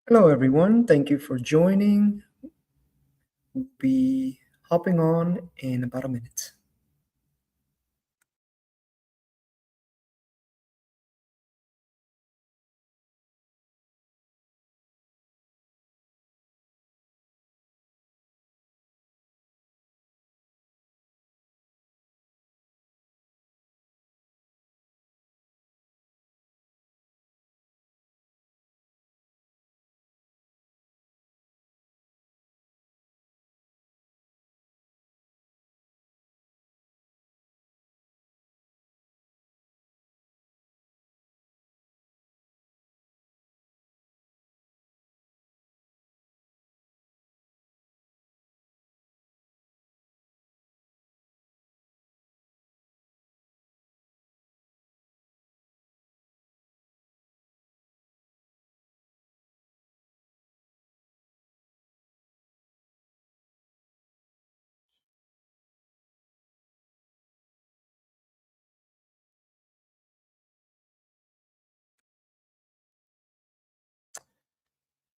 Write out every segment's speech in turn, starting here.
Hello, everyone. Thank you for joining. We'll be hopping on in about a minute.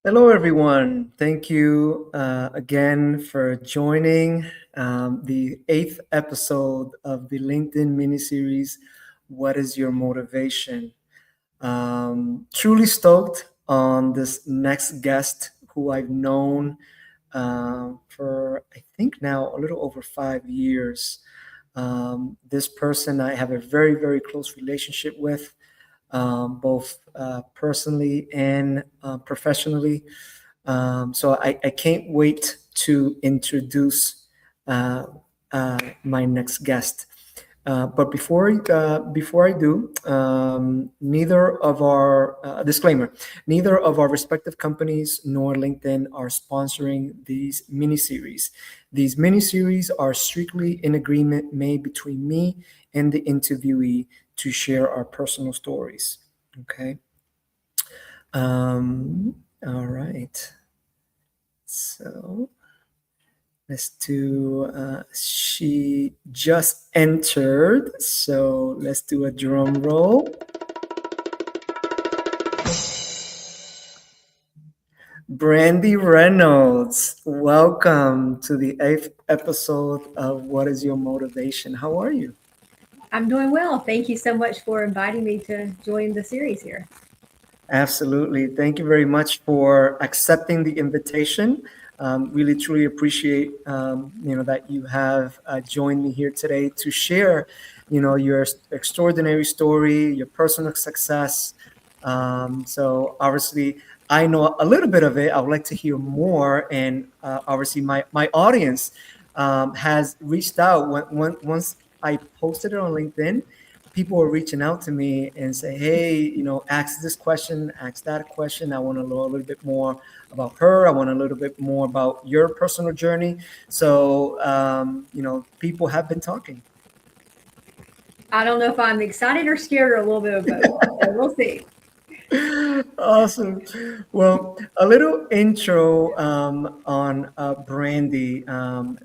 Hello, everyone. Thank you again for joining the eighth episode of the LinkedIn miniseries, What is Your Motivation? Truly stoked on this next guest who I've known for, I think now, a little over 5 years. This person I have a very, very close relationship with, both personally and professionally. So I can't wait to introduce uh, my next guest. But before I do, neither of our disclaimer, neither of our respective companies nor LinkedIn are sponsoring these mini series. These mini series are strictly in agreement made between me and the interviewee to share our personal stories. Okay. All right. So let's do. She just entered, so let's do a drum roll. Brandy Reynolds, welcome to the eighth episode of What is Your Motivation? How are you? I'm doing well. Thank you so much for inviting me to join the series here. Absolutely. Thank you very much for accepting the invitation. Really, truly appreciate that you have joined me here today to share, your extraordinary story, your personal success. So obviously, I know a little bit of it. I would like to hear more, and obviously, my audience has reached out once I posted it on LinkedIn. People are reaching out to me and say, hey, ask this question, ask that question. I want to know a little bit more about her. I want a little bit more about your personal journey. So, people have been talking. I don't know if I'm excited or scared or a little bit of both. So we'll see. Awesome. Well, a little intro on Brandy.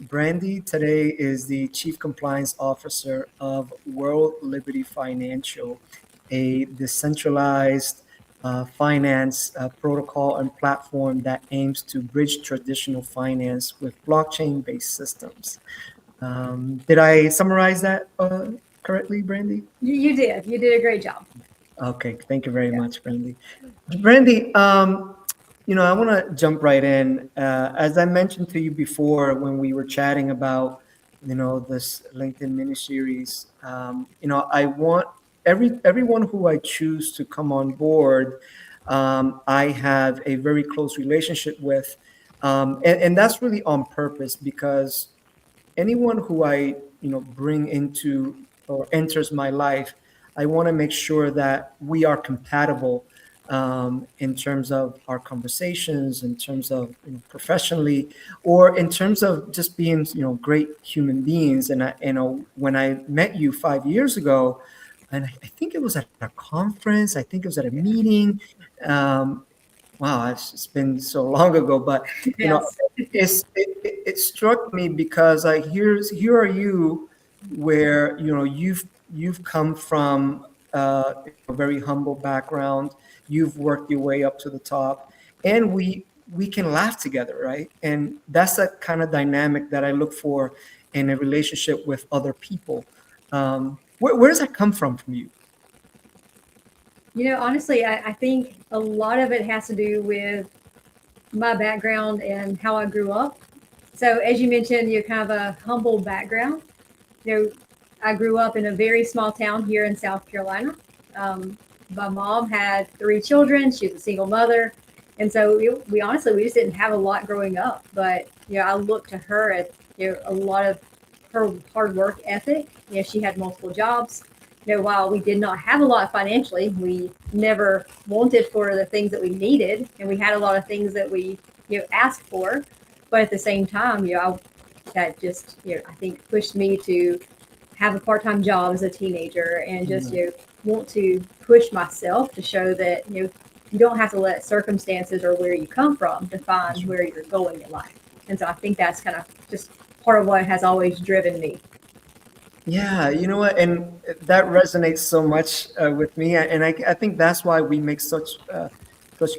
Brandy today is the Chief Compliance Officer of World Liberty Financial, a decentralized finance protocol and platform that aims to bridge traditional finance with blockchain based systems. Did I summarize that correctly, Brandy? You did. You did a great job. Okay, thank you very much, Brandy. Brandy, I want to jump right in. As I mentioned to you before when we were chatting about, this LinkedIn mini series, I want everyone who I choose to come on board, I have a very close relationship with, and that's really on purpose because anyone who I bring into or enters my life, I want to make sure that we are compatible in terms of our conversations, in terms of professionally, or in terms of just being great human beings. And when I met you 5 years ago, and I think it was at a conference, I think it was at a meeting. Um, wow, it's been so long ago, but you know, Yes. it struck me because here are you, where you've come from a very humble background, you've worked your way up to the top, and we can laugh together, right? And that's a kind of dynamic that I look for in a relationship with other people. Where does that come from you? Honestly, I think a lot of it has to do with my background and how I grew up. So, as you mentioned, you're kind of a humble background. You know, I grew up in a very small town here in South Carolina. Um, my mom had 3 children. She was a single mother. And so we honestly, we just didn't have a lot growing up. But, I look to her at, a lot of her hard work ethic. She had multiple jobs. While we did not have a lot financially, we never wanted for the things that we needed. And we had a lot of things that we, asked for. But at the same time, that just, I think pushed me to have a part-time job as a teenager and just, want to push myself to show that, you don't have to let circumstances or where you come from define where you're going in life. And so I think that's kind of just part of what has always driven me. Yeah, you know what? And that resonates so much with me. And I think that's why we make such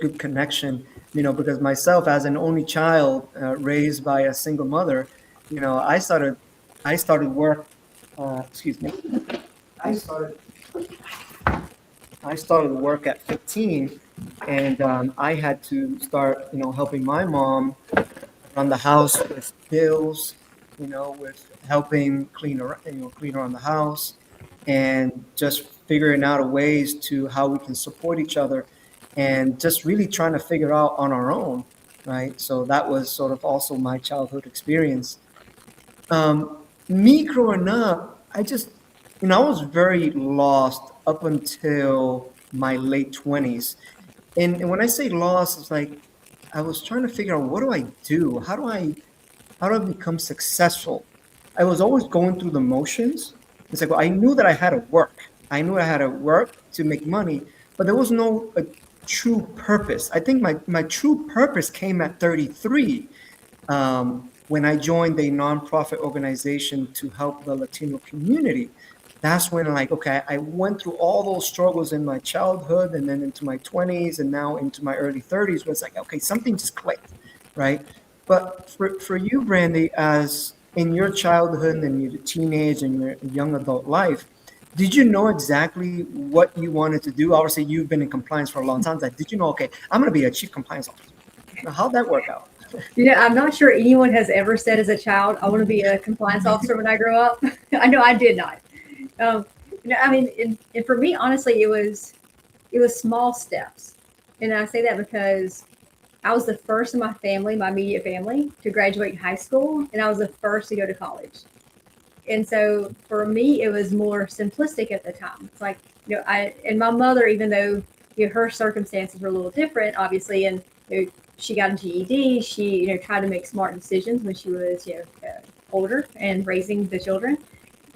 good connection, because myself as an only child raised by a single mother, I started work, excuse me, I started, I started work at 15, and I had to start, helping my mom around the house with bills, with helping clean around the house, and just figuring out a ways to how we can support each other, and just really trying to figure out on our own, right? So that was sort of also my childhood experience. Me growing up, I was very lost up until my late 20s. And when I say lost, it's like I was trying to figure out, what do I do? How do I become successful? I was always going through the motions. It's like, well, I knew that I had to work. I knew I had to work to make money, but there was no true purpose. I think my true purpose came at 33, when I joined a nonprofit organization to help the Latino community. That's when, like, okay, I went through all those struggles in my childhood and then into my 20s and now into my early 30s, where it's like, okay, something just clicked, right? But for you, Brandy, as in your childhood and your teenage and your young adult life, did you know exactly what you wanted to do? Obviously, you've been in compliance for a long time. Like, did you know, okay, I'm going to be a chief compliance officer? Now, how'd that work out? I'm not sure anyone has ever said as a child, I want to be a compliance officer when I grow up. I know I did not. Um, I mean, and for me, honestly, it was small steps. And I say that because I was the first in my family, my immediate family, to graduate high school, and I was the first to go to college. And so for me, it was more simplistic at the time. It's like, I and my mother, even though her circumstances were a little different, obviously, and she got a GED, she tried to make smart decisions when she was older and raising the children.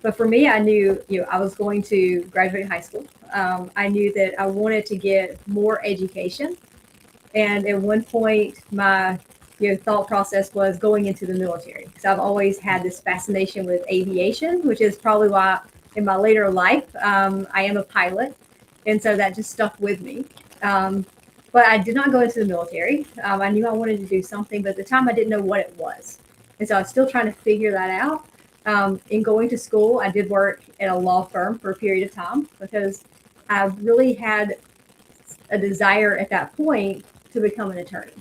But for me, I knew I was going to graduate high school. I knew that I wanted to get more education, and at one point, my thought process was going into the military, because I've always had this fascination with aviation, which is probably why in my later life I am a pilot, and so that just stuck with me. But I did not go into the military. I knew I wanted to do something, but at the time I didn't know what it was, and so I was still trying to figure that out. In going to school, I did work at a law firm for a period of time because I really had a desire at that point to become an attorney.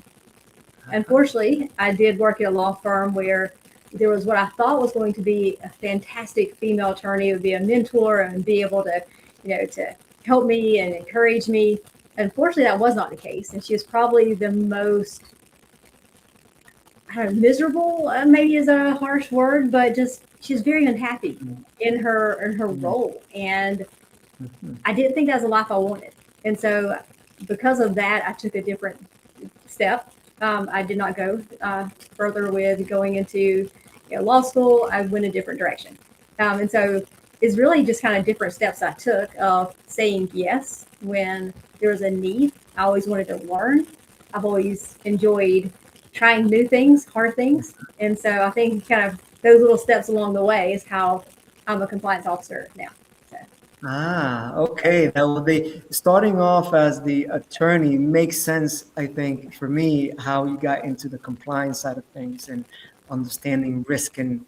Unfortunately, I did work at a law firm where there was what I thought was going to be a fantastic female attorney, would be a mentor and be able to, to help me and encourage me. Unfortunately, that was not the case. And she was probably the most, I don't know, miserable, maybe is a harsh word, but just she was very unhappy in her role. And I didn't think that was a life I wanted. And so because of that, I took a different step. I did not go further with going into law school. I went a different direction. And so it's really just kind of different steps I took of saying yes when there was a need. I always wanted to learn. I've always enjoyed trying new things, hard things. And so I think kind of those little steps along the way is how I'm a compliance officer now. So. Okay. Now, starting off as the attorney makes sense, I think, for me, how you got into the compliance side of things and understanding risk and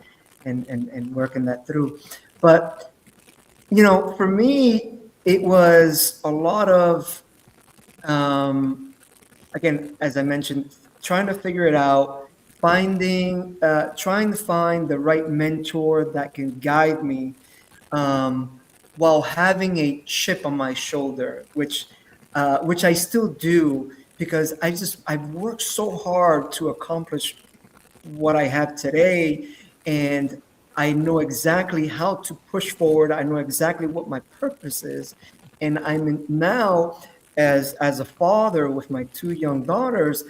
working that through. But, for me, it was a lot of, again, as I mentioned, trying to figure it out, trying to find the right mentor that can guide me, um, while having a chip on my shoulder, which I still do because I've worked so hard to accomplish what I have today, and I know exactly how to push forward. I know exactly what my purpose is, and now as a father with my two young daughters,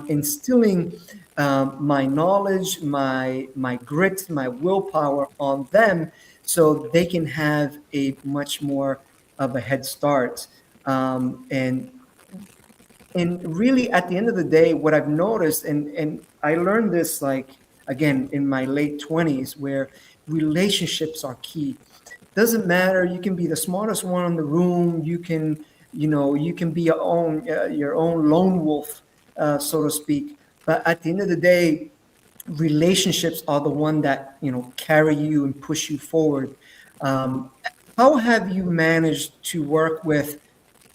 instilling my knowledge, my grit, my willpower on them, so they can have a much more of a head start. And really, at the end of the day, what I've noticed, and I learned this, like, again, in my late 20s, where relationships are key. Doesn't matter, you can be the smartest one in the room, you can be your own lone wolf, so to speak, but at the end of the day, relationships are the one that carry you and push you forward. um, how have you managed to work with,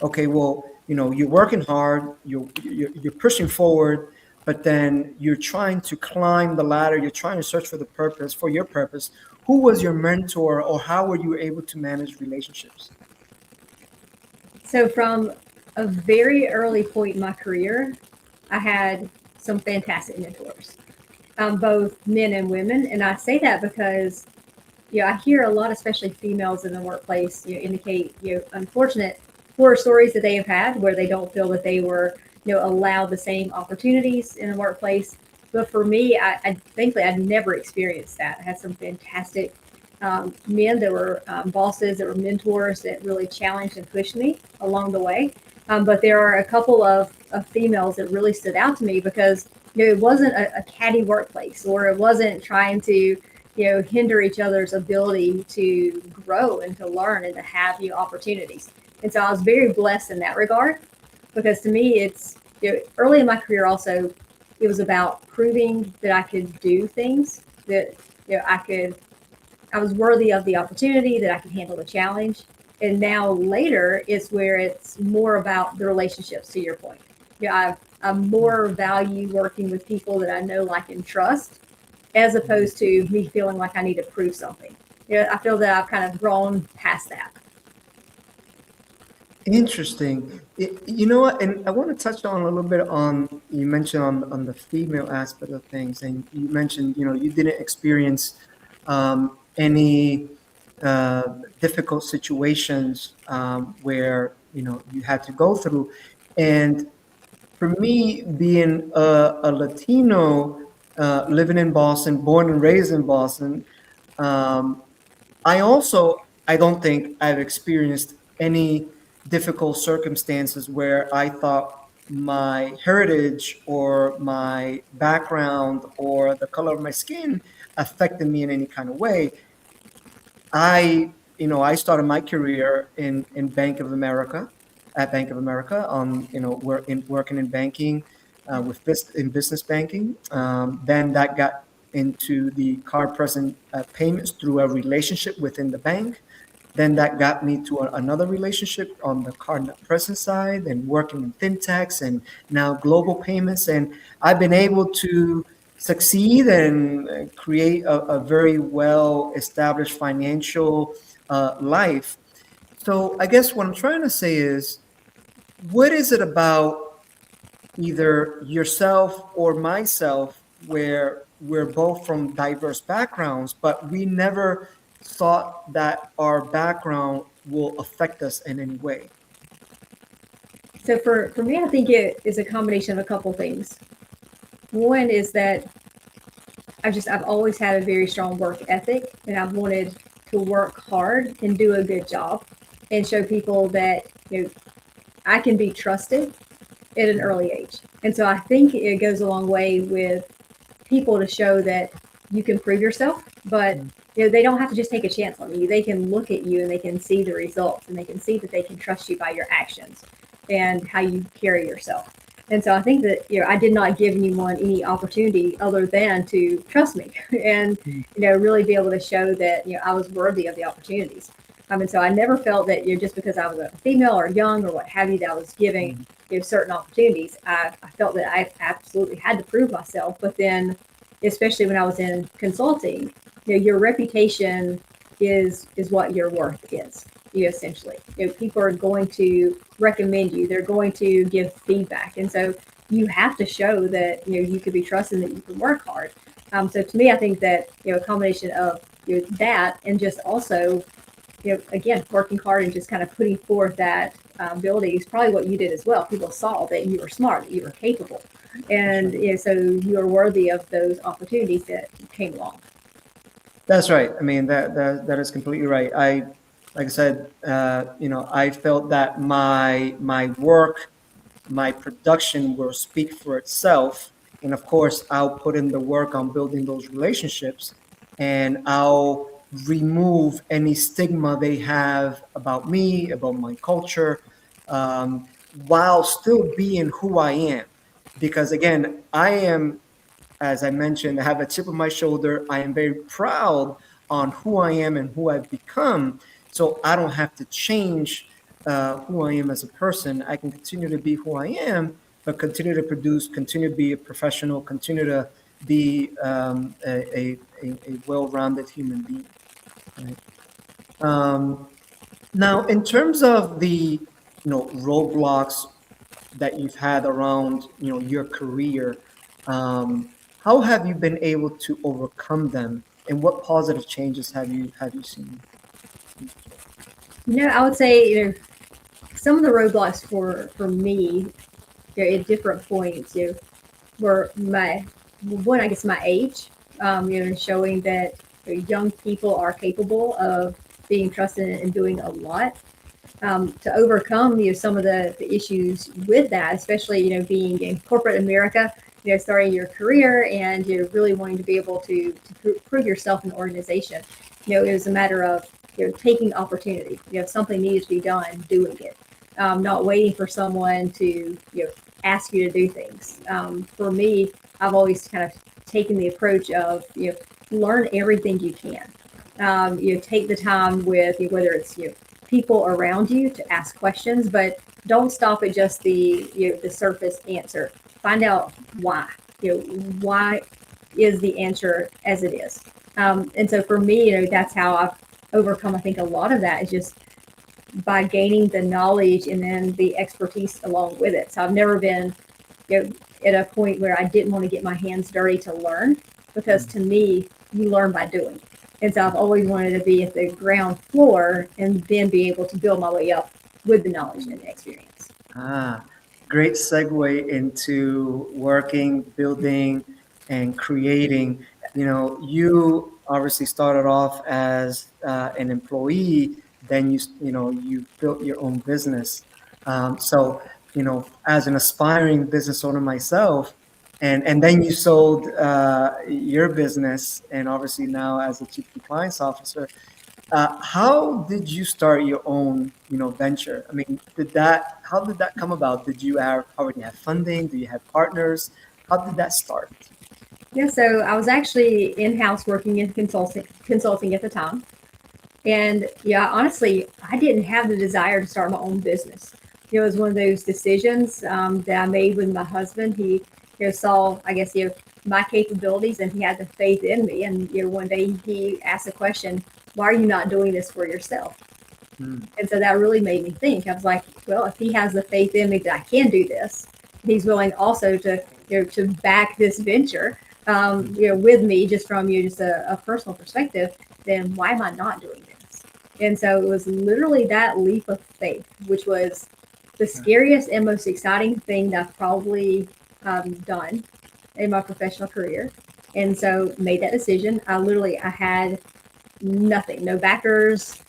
okay, well, you're working hard, you're pushing forward, but then you're trying to climb the ladder, you're trying to search for your purpose. Who was your mentor, or how were you able to manage relationships? So from a very early point in my career, I had some fantastic mentors, both men and women. And I say that because, I hear a lot, especially females in the workplace, indicate, unfortunate horror stories that they have had where they don't feel that they were, allowed the same opportunities in the workplace. But for me, I thankfully I never experienced that. I had some fantastic men that were bosses, that were mentors, that really challenged and pushed me along the way. But there are a couple of females that really stood out to me because it wasn't a catty workplace, or it wasn't trying to hinder each other's ability to grow and to learn and to have new opportunities. And so I was very blessed in that regard, because to me, it's, early in my career also, it was about proving that I could do things, that I was worthy of the opportunity, that I could handle the challenge. And now later is where it's more about the relationships, to your point. I more value working with people that I know, like, and trust, as opposed to me feeling like I need to prove something. I feel that I've kind of grown past that. Interesting. You know what? And I want to touch on a little bit on, you mentioned on the female aspect of things, and you mentioned, you didn't experience any difficult situations where, you had to go through. And for me, being a Latino, living in Boston, born and raised in Boston, um, I don't think I've experienced any difficult circumstances where I thought my heritage or my background or the color of my skin affected me in any kind of way. I started my career in Bank of America, at Bank of America, working in banking, in business banking. Then that got into the card present payments through a relationship within the bank. Then that got me to another relationship on the card not present side, and working in fintechs, and now global payments. And I've been able to succeed and create a very well established financial life. So I guess what I'm trying to say is, what is it about either yourself or myself where we're both from diverse backgrounds, but we never thought that our background will affect us in any way? So for me, I think it is a combination of a couple things. One is that I've always had a very strong work ethic, and I've wanted to work hard and do a good job and show people that I can be trusted at an early age. And so I think it goes a long way with people to show that you can prove yourself, but they don't have to just take a chance on you. They can look at you and they can see the results, and they can see that they can trust you by your actions and how you carry yourself. And so I think that, I did not give anyone any opportunity other than to trust me and, really be able to show that, I was worthy of the opportunities. And so I never felt that, just because I was a female or young or what have you, that I was giving, certain opportunities. I felt that I absolutely had to prove myself. But then, especially when I was in consulting, your reputation is what your worth is. Essentially, people are going to recommend you. They're going to give feedback, and so you have to show that you can be trusted, and that you can work hard. So to me, I think that a combination of that, and just also again, working hard and just kind of putting forth that ability is probably what you did as well. People saw that you were smart, that you were capable, and so you are worthy of those opportunities that came along. That's right. I mean, that is completely right. Like I said, I felt that my work, my production will speak for itself, and of course, I'll put in the work on building those relationships, and I'll remove any stigma they have about me, about my culture, while still being who I am. Because again, I am, as I mentioned, I have a chip on my shoulder. I am very proud on who I am and who I've become. So I don't have to change who I am as a person. I can continue to be who I am, but continue to produce, continue to be a professional, continue to be a well-rounded human being. Right? Now, in terms of the roadblocks that you've had around your career, how have you been able to overcome them, and what positive changes have you seen? I would say some of the roadblocks for me at different points were I guess my age, showing that young people are capable of being trusted and doing a lot. To overcome some of the issues with that, especially being in corporate America, starting your career, and you're really wanting to be able to prove yourself in the organization. It was a matter of taking opportunity. If something needs to be done, doing it, not waiting for someone to ask you to do things. For me, I've always kind of taken the approach of learn everything you can. Take the time with whether it's people around you to ask questions, but don't stop at just the surface answer. Find out why. Why is the answer as it is? And so for me, that's how I've overcome, I think, a lot of that is just by gaining the knowledge and then the expertise along with it. So I've never been at a point where I didn't want to get my hands dirty to learn, because to me, you learn by doing. And so I've always wanted to be at the ground floor and then be able to build my way up with the knowledge and the experience. Great segue into working, building, and creating. You obviously started off as an employee, then you built your own business. So as an aspiring business owner myself, and then you sold your business, and obviously now as a chief compliance officer. How did you start your own, venture? I mean, how did that come about? Did you already have funding? Do you have partners? How did that start? Yeah, so I was actually in-house working in consulting at the time. And honestly, I didn't have the desire to start my own business. It was one of those decisions that I made with my husband. He saw, I guess, my capabilities, and he had the faith in me. And one day he asked the question, why are you not doing this for yourself? And so that really made me think. I was like, well, if he has the faith in me that I can do this, he's willing also to to back this venture with me, just from just a personal perspective, then why am I not doing this? And so it was literally that leap of faith, which was the scariest and most exciting thing that I've probably done in my professional career. And so made that decision. I had nothing, no backers,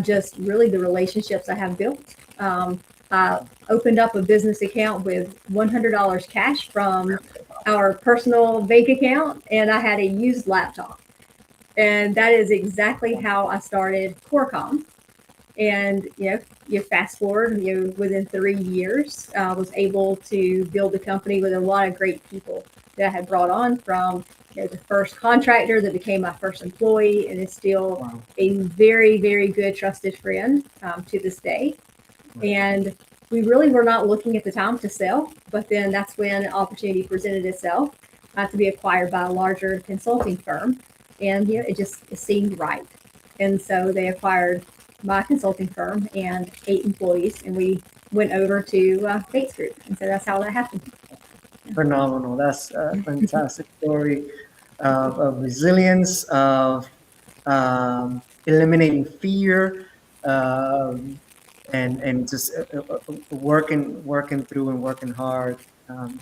just really the relationships I have built. I opened up a business account with $100 cash from our personal bank account, and I had a used laptop. And that is exactly how I started Corecom. And you fast forward, within 3 years, was able to build the company with a lot of great people that I had brought on from the first contractor that became my first employee, and is still Wow. a very, very good trusted friend to this day. And we really were not looking at the time to sell, but then that's when an opportunity presented itself to be acquired by a larger consulting firm, and it seemed right. And so they acquired my consulting firm and 8 employees, and we went over to Bates Group, and so that's how that happened. Phenomenal. That's a fantastic story of resilience, of eliminating fear, um, and just working through and working hard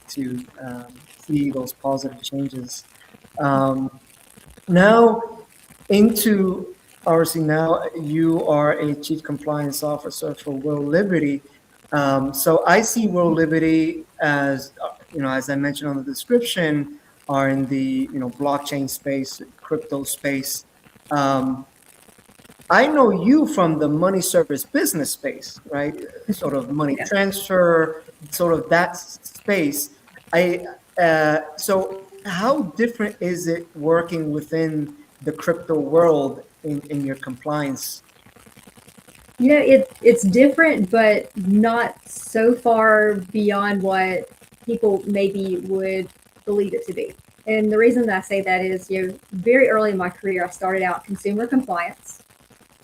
to see those positive changes. Um, Now into RC, now you are a chief compliance officer for World Liberty. So I see World Liberty as, as I mentioned on the description, are in the, blockchain space, crypto space. Um, I know you from the money service business space, right? Sort of money Yes. transfer, sort of that space. So how different is it working within the crypto world in your compliance? It's different, but not so far beyond what people maybe would believe it to be. And the reason that I say that is, very early in my career, I started out consumer compliance,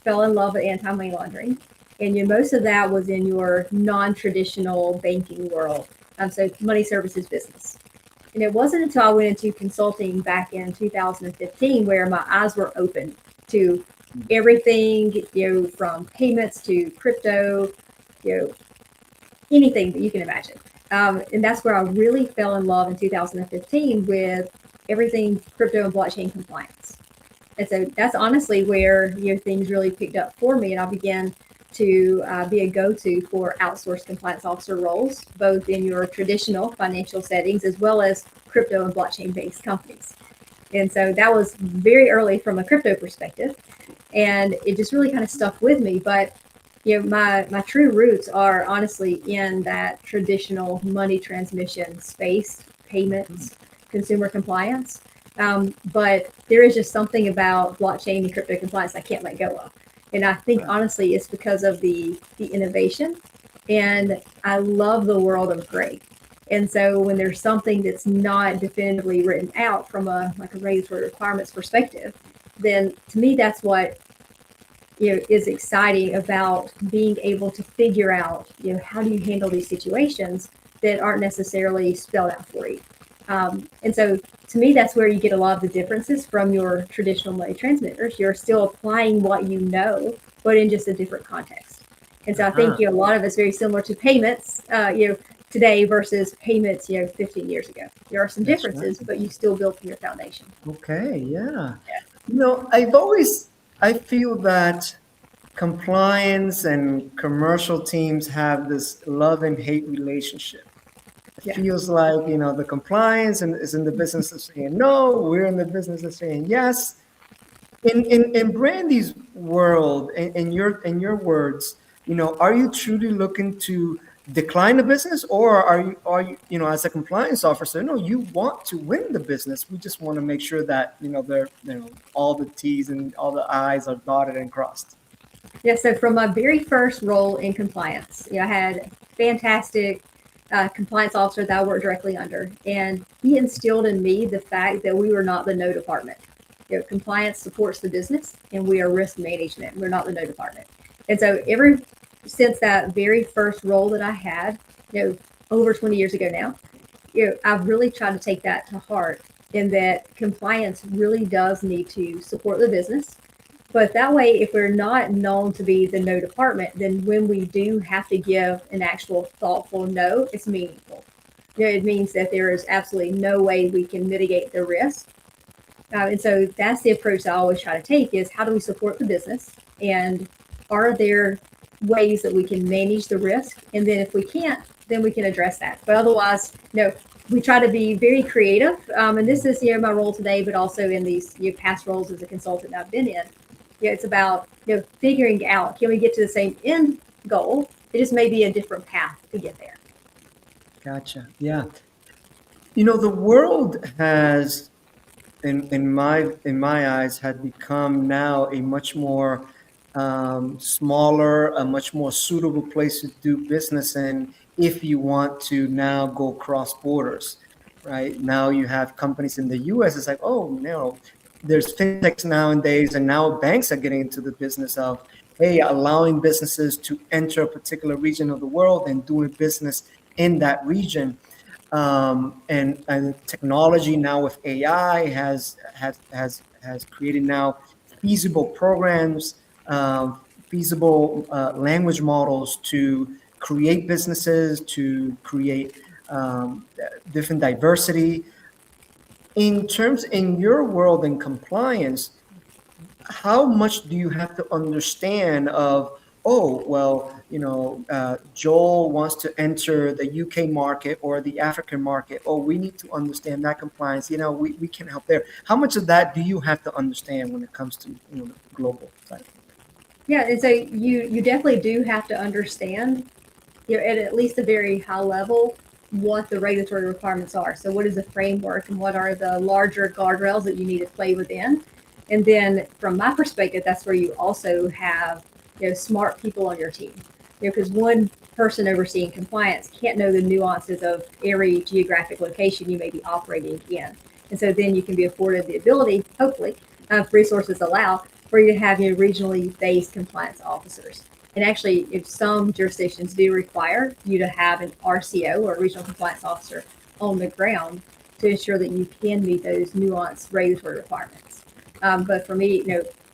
fell in love with anti-money laundering, and most of that was in your non-traditional banking world. So money services business. And it wasn't until I went into consulting back in 2015 where my eyes were open to everything, from payments to crypto, anything that you can imagine. And that's where I really fell in love in 2015 with everything crypto and blockchain compliance. And so that's honestly where things really picked up for me, and I began to be a go-to for outsourced compliance officer roles, both in your traditional financial settings as well as crypto and blockchain-based companies. And so that was very early from a crypto perspective, and it just really kind of stuck with me. But my true roots are honestly in that traditional money transmission space, payments, consumer compliance. But there is just something about blockchain and crypto compliance I can't let go of. And I think honestly it's because of the innovation, and I love the world of gray. And so when there's something that's not definitively written out from a regulatory requirements perspective, then to me that's what is exciting about being able to figure out how do you handle these situations that aren't necessarily spelled out for you. And so to me, that's where you get a lot of the differences from your traditional money transmitters. You're still applying what you know, but in just a different context. And so I think a lot of it's very similar to payments, today versus payments, 15 years ago. There are some differences, but you still build from your foundation. Okay, yeah. I feel that compliance and commercial teams have this love and hate relationship. It feels like, the compliance and is in the business of saying no, we're in the business of saying yes. In Brandy's world, in your words, are you truly looking to decline the business, or are you as a compliance officer, no, you want to win the business? We just want to make sure that all the T's and all the I's are dotted and crossed. Yeah, so from my very first role in compliance, I had fantastic compliance officer that I worked directly under, and he instilled in me the fact that we were not the no department. Compliance supports the business, and we are risk management. We're not the no department. And so since that very first role that I had, over 20 years ago now, I've really tried to take that to heart, in that compliance really does need to support the business. But that way, if we're not known to be the no department, then when we do have to give an actual thoughtful no, it's meaningful. It means that there is absolutely no way we can mitigate the risk. And so that's the approach I always try to take, is how do we support the business? And are there ways that we can manage the risk? And then if we can't, then we can address that. But otherwise, we try to be very creative. And this is, my role today, but also in these past roles as a consultant I've been in. It's about, figuring out, can we get to the same end goal? It just may be a different path to get there. Gotcha. Yeah. The world has, in my eyes, had become now a much more smaller, a much more suitable place to do business in if you want to now go cross borders, right? Now you have companies in the U.S. It's like, oh, there's fintechs nowadays, and now banks are getting into the business of, hey, allowing businesses to enter a particular region of the world and doing business in that region. And technology now with AI has created now feasible programs, feasible language models to create businesses, to create different diversity. In your world in compliance, how much do you have to understand of, oh, well, Joel wants to enter the UK market or the African market. Oh, we need to understand that compliance. We can help there. How much of that do you have to understand when it comes to, the global side? Yeah, and so you definitely do have to understand, at least a very high level, what the regulatory requirements are. So what is the framework and what are the larger guardrails that you need to play within? And then from my perspective, that's where you also have, smart people on your team. Because one person overseeing compliance can't know the nuances of every geographic location you may be operating in. And so then you can be afforded the ability, hopefully, if resources allow, for you to have regionally based compliance officers. And actually, if some jurisdictions do require you to have an RCO or a regional compliance officer on the ground to ensure that you can meet those nuanced regulatory requirements. But for me,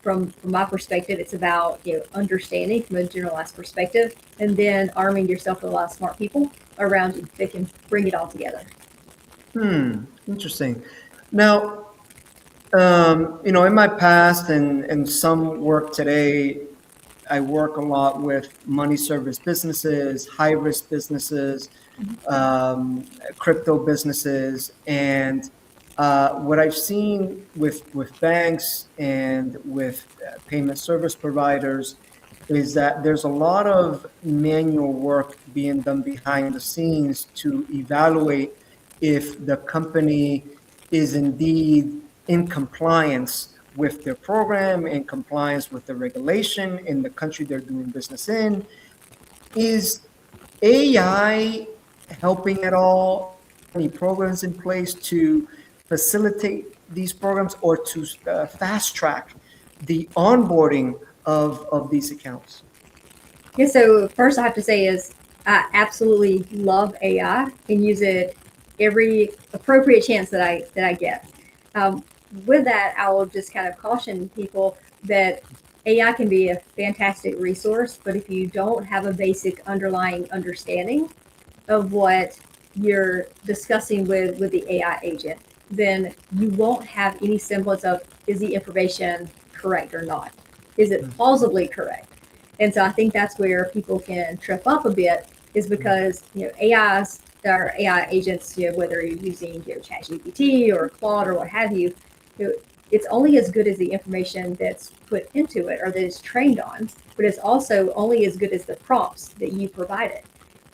from my perspective, it's about understanding from a generalized perspective, and then arming yourself with a lot of smart people around you that can bring it all together. Interesting. Now, in my past and some work today, I work a lot with money service businesses, high risk businesses, crypto businesses, and what I've seen with banks and with payment service providers is that there's a lot of manual work being done behind the scenes to evaluate if the company is indeed in compliance with their program, in compliance with the regulation in the country they're doing business in. Is AI helping at all? Any programs in place to facilitate these programs or to fast track the onboarding of these accounts? Yeah, so first I have to say is I absolutely love AI and use it every appropriate chance that I get. With that, I will just kind of caution people that AI can be a fantastic resource, but if you don't have a basic underlying understanding of what you're discussing with the AI agent, then you won't have any semblance of, is the information correct or not? Is it plausibly correct? And so I think that's where people can trip up a bit, is because AIs or AI agents, whether you're using ChatGPT or Claude or what have you, it's only as good as the information that's put into it or that it's trained on, but it's also only as good as the prompts that you provided.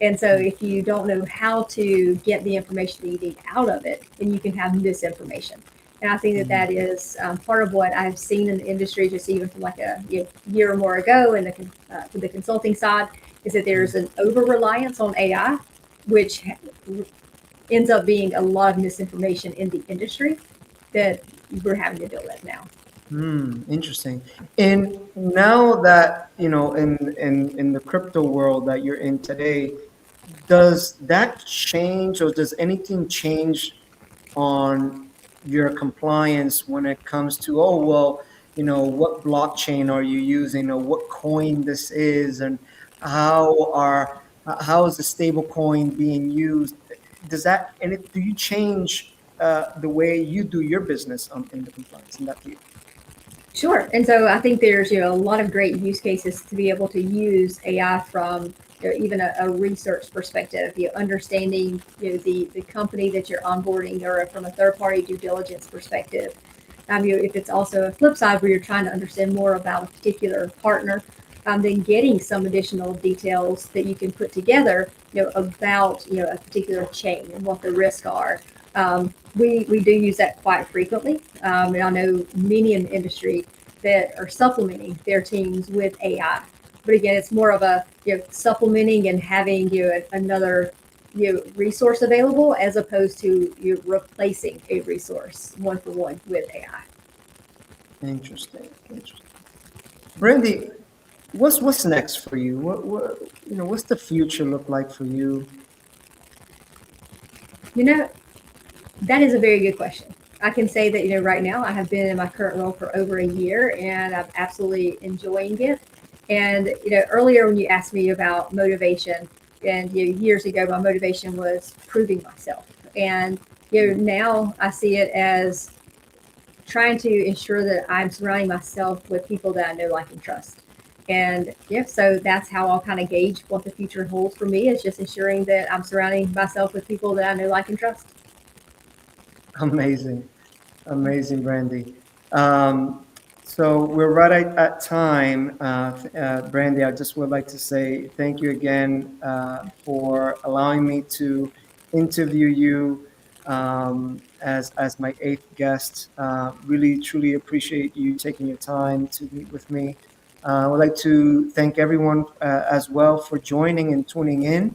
And so if you don't know how to get the information that you need out of it, then you can have misinformation. And I think that is part of what I've seen in the industry, just even from like a year or more ago in the consulting side, is that there's an over-reliance on AI, which ends up being a lot of misinformation in the industry that we're having to deal with now. Interesting. And now that, in the crypto world that you're in today, does that change or does anything change on your compliance when it comes to, oh, well, what blockchain are you using or what coin this is and how is the stable coin being used? Do you change the way you do your business in the compliance in that field? Sure. And so I think there's a lot of great use cases to be able to use AI from even a research perspective, understanding the company that you're onboarding, or from a third party due diligence perspective. If it's also a flip side where you're trying to understand more about a particular partner, then getting some additional details that you can put together, about a particular chain and what the risks are. We do use that quite frequently, and I know many in the industry that are supplementing their teams with AI. But again, it's more of a supplementing and having another resource available, as opposed to you replacing a resource one for one with AI. Interesting. Brandy, what's next for you? What's the future look like for you? That is a very good question. I can say that right now I have been in my current role for over a year, and I'm absolutely enjoying it. And earlier when you asked me about motivation, and years ago my motivation was proving myself, and now I see it as trying to ensure that I'm surrounding myself with people that I know, like, and trust. And so that's how I'll kind of gauge what the future holds for me, is just ensuring that I'm surrounding myself with people that I know, like, and trust. Amazing, Brandy. So we're right at time. Brandy, I just would like to say thank you again for allowing me to interview you as my 8th guest. Really, truly appreciate you taking your time to meet with me. I would like to thank everyone as well for joining and tuning in.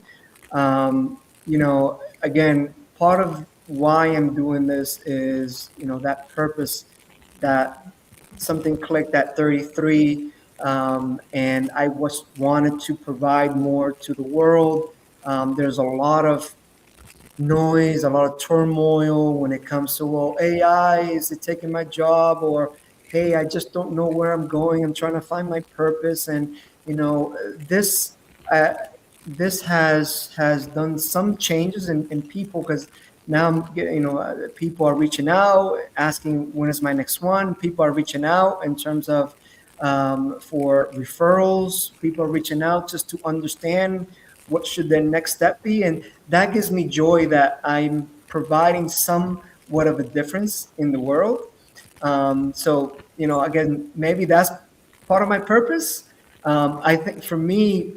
Again, part of why I'm doing this is, that purpose, that something clicked at 33, and I wanted to provide more to the world. There's a lot of noise, a lot of turmoil when it comes to, well, AI, is it taking my job? Or, hey, I just don't know where I'm going. I'm trying to find my purpose. And, this uh, this has done some changes in people, because now I'm getting, people are reaching out asking when is my next one. People are reaching out in terms of for referrals. People are reaching out just to understand what should their next step be, and that gives me joy that I'm providing somewhat of a difference in the world. So again, maybe that's part of my purpose. I think for me,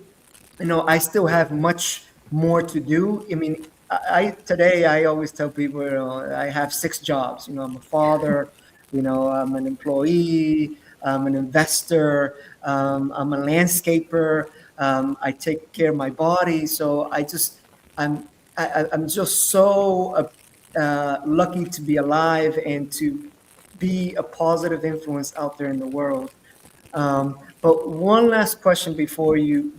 I still have much more to do. I mean, today I always tell people, I have 6 jobs. I'm a father, I'm an employee, I'm an investor, I'm a landscaper. I take care of my body. So I'm just so lucky to be alive and to be a positive influence out there in the world. But one last question before you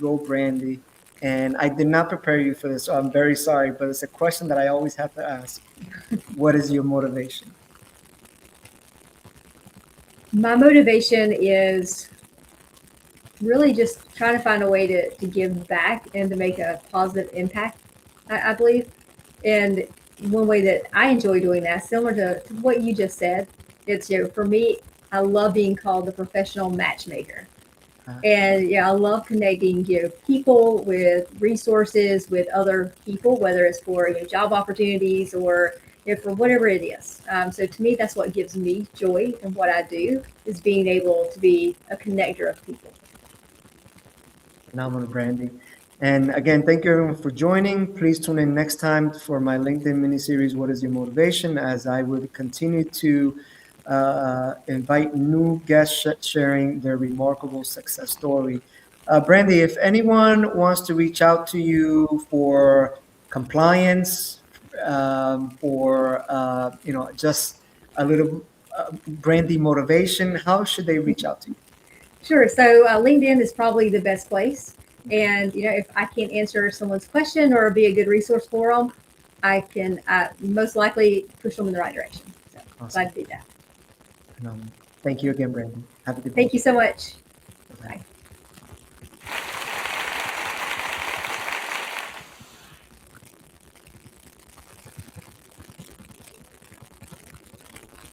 go, Brandy, and I did not prepare you for this, so I'm very sorry, but it's a question that I always have to ask. What is your motivation? My motivation is really just trying to find a way to give back and to make a positive impact, I believe. And one way that I enjoy doing that, similar to what you just said, it's, for me, I love being called the professional matchmaker. And I love connecting people with resources, with other people, whether it's for job opportunities, or for whatever it is. So to me, that's what gives me joy in what I do, is being able to be a connector of people. Phenomenal, Brandy. And again, thank you everyone for joining. Please tune in next time for my LinkedIn mini-series, What is Your Motivation? As I will continue to invite new guests sharing their remarkable success story. Brandy, if anyone wants to reach out to you for compliance, for just a little Brandy motivation, how should they reach out to you? Sure. So LinkedIn is probably the best place. And, if I can't answer someone's question or be a good resource for them, I can most likely push them in the right direction. So Awesome. glad to do that. Thank you again, Brandy. Have a good day. Thank you so much. Bye. Bye.